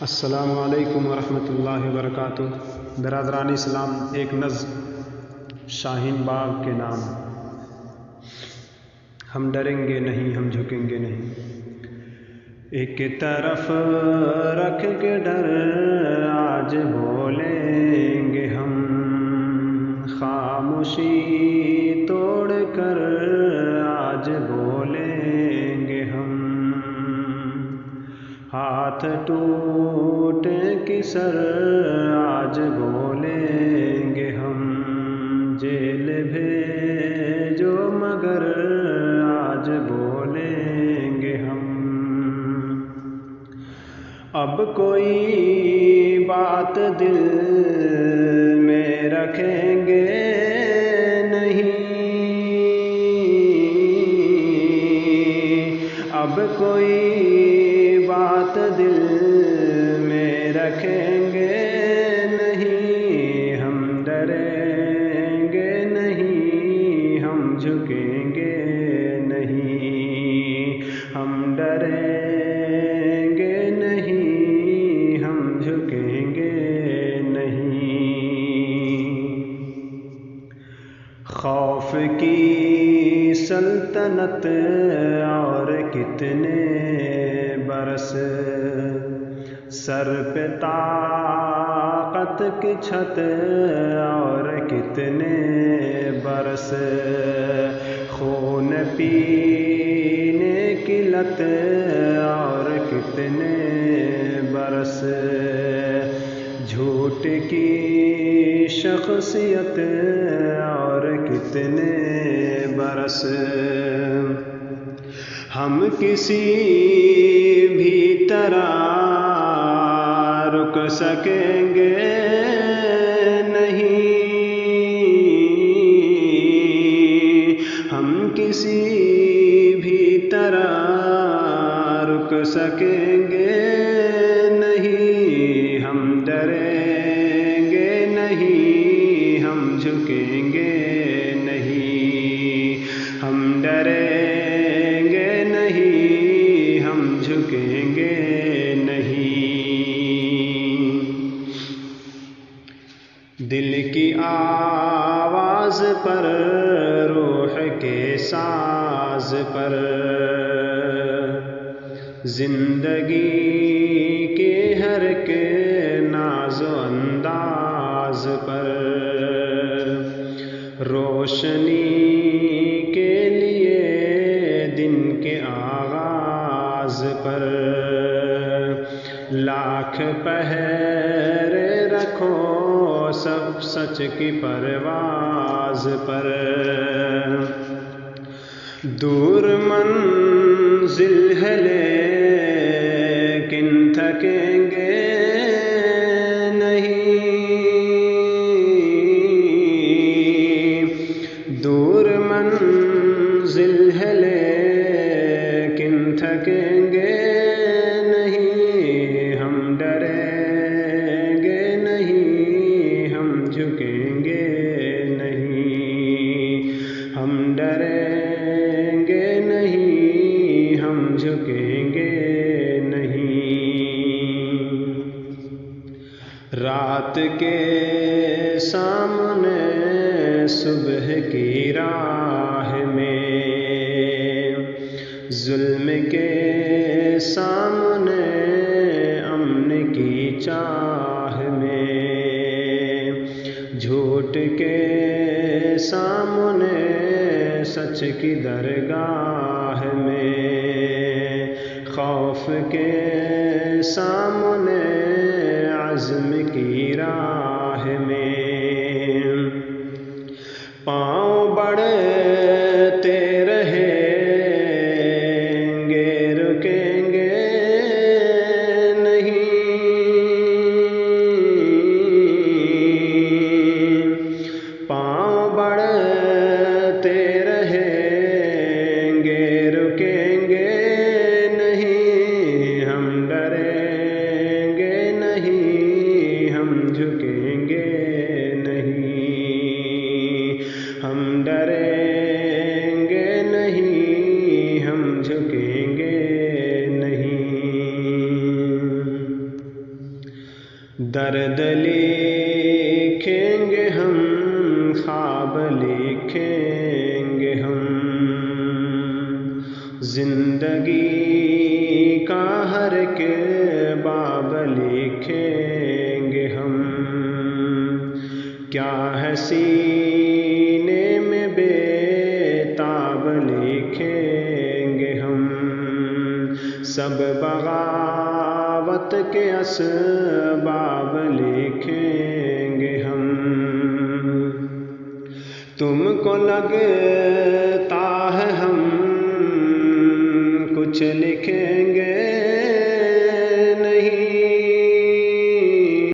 السلام علیکم ورحمۃ اللہ وبرکاتہ۔ برادران اسلام، ایک نظم شاہین باغ کے نام۔ ہم ڈریں گے نہیں، ہم جھکیں گے نہیں، ایک طرف رکھ کے ڈر آج بولیں گے ہم، خاموشی توڑ کر آج بولیں گے ہم، ہاتھ ٹوٹ کی سر آج بولیں گے ہم، جیل بھیجو مگر آج بولیں گے ہم، اب کوئی بات دل میں رکھیں گے نہیں، اب کوئی بات دل میں رکھیں گے نہیں، ہم ڈریں گے نہیں، ہم جھکیں گے نہیں، ہم ڈریں گے نہیں، ہم جھکیں گے نہیں۔ خوف کی سلطنت اور کتنے برس، سر پہ طاقت کی چھت اور کتنے برس، خون پینے کی لت اور کتنے برس، جھوٹ کی شخصیت اور کتنے برس، ہم کسی بھی طرح رک سکیں گے نہیں، ہم کسی بھی طرح رک سکیں گے نہیں، ہم ڈریں گے نہیں، ہم جھکیں گے نہیں، ہم ڈریں گے نہیں، ہم جھکیں گے نہیں۔ دل کی آواز پر، روح کے ساز پر، زندگی کے ہر ایک ناز و انداز پر، روشنی کے لیے دن کے آغاز پر، لاکھ پہرے رکھو سب سچ کی پرواز پر، دور منزل ہے لیکن تھکیں گے نہیں، دور منزل ہے لیکن تھکیں گے نہیں، ہم ڈریں گے نہیں، ہم جھکیں گے نہیں، ہم ڈریں گے نہیں، ہم جھکیں گے نہیں۔ رات کے سامنے صبح کی راہ میں، ظلم کے سامنے امن کی چاہ میں، جھوٹ کے سامنے سچ کی درگاہ میں، خوف کے سامنے عزم کی راہ میں، پاؤں بڑھتے رہیں گے رکیں گے نہیں، پاؤں بڑھتے رہیں گے رکیں گے نہیں، ہم ڈریں گے نہیں، ہم جھکیں گے درد لکھیں گے ہم، خواب لکھیں گے ہم، زندگی کا ہر ایک باب لکھیں گے ہم، کیا ہے سینے میں بےتاب لکھیں گے ہم، سب بغاوت کے اسباب لکھیں گے ہم، تم کو لگتا ہے ہم کچھ لکھیں